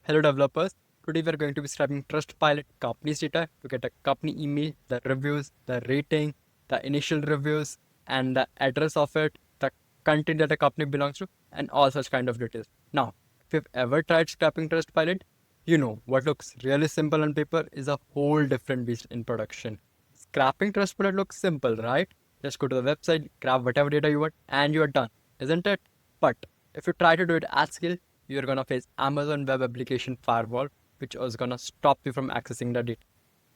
Hello developers, today we are going to be scraping Trustpilot company's data to get a company email, the reviews, the rating, the initial reviews, and the address of it, the country that the company belongs to, and all such kind of details. Now, if you've ever tried scrapping Trustpilot, you know what looks really simple on paper is a whole different beast in production. Scrapping Trustpilot looks simple, right? Just go to the website, grab whatever data you want, and you are done, isn't it? But if you try to do it at scale, you're gonna face Amazon Web Application Firewall, which is gonna stop you from accessing the data.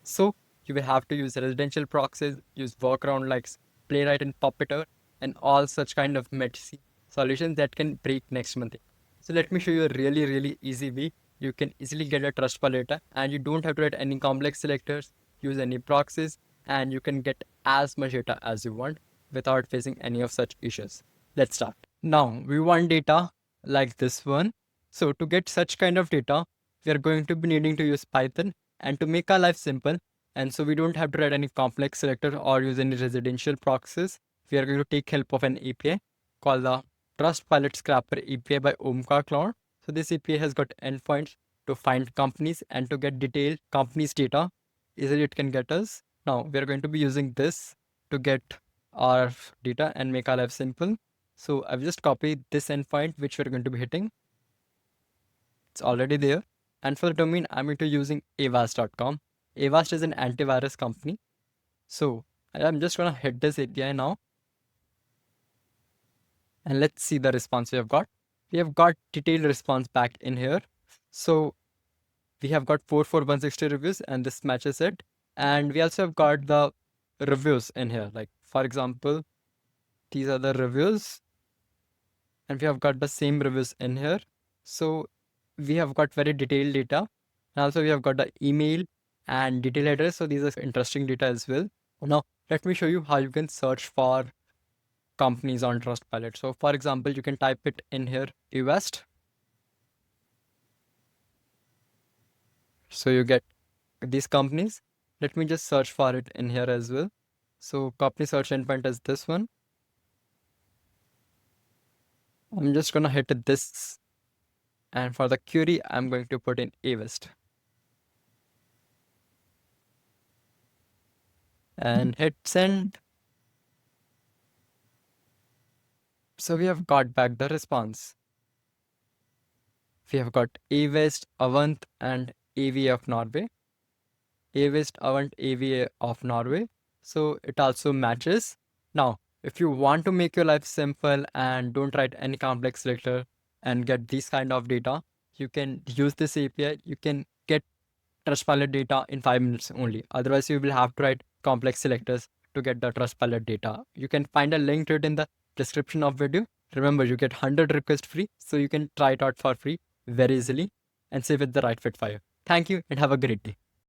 So you will have to use residential proxies, use workaround like Playwright and Puppeteer, and all such kind of messy solutions that can break next month. So let me show you a really easy way. You can easily get a Trustpilot data, and you don't have to write any complex selectors, use any proxies, and you can get as much data as you want without facing any of such issues. Let's start. Now we want data like this one. So to get such kind of data, we are going to be needing to use Python, and to make our life simple, and so we don't have to write any complex selector or use any residential proxies, we are going to take help of an API called the Trustpilot Scrapper API by Omkar Cloud. So this API has got endpoints to find companies and to get detailed companies data. Easily it can get us. Now we are going to be using this to get our data and make our life simple. So I've just copied this endpoint which we're going to be hitting. It's already there. And for the domain, I'm into using avast.com. Avast is an antivirus company. So I'm just gonna hit this API now. And let's see the response we have got. We have got detailed response back in here. So we have got 44160 reviews and this matches it. And we also have got the reviews in here. Like for example, these are the reviews. And we have got the same reviews in here. So we have got very detailed data. And also we have got the email and detail address. So these are interesting data as well. Now let me show you how you can search for companies on Trustpilot. So for example, you can type it in here, West. So you get these companies. Let me just search for it in here as well. So company search endpoint is this one. I'm just gonna hit this. And for the query, I'm going to put in Avast. And hit send. So we have got back the response. We have got Avast, Avant, and AV of Norway. Avast, Avant, AV of Norway. So it also matches. Now, if you want to make your life simple and don't write any complex selector and get these kind of data, you can use this API. You can get Trustpilot data in 5 minutes only. Otherwise, you will have to write complex selectors to get the Trustpilot data. You can find a link to it in the description of video. Remember, you get 100 requests free, so you can try it out for free very easily and see if it's the right fit for you. Thank you and have a great day.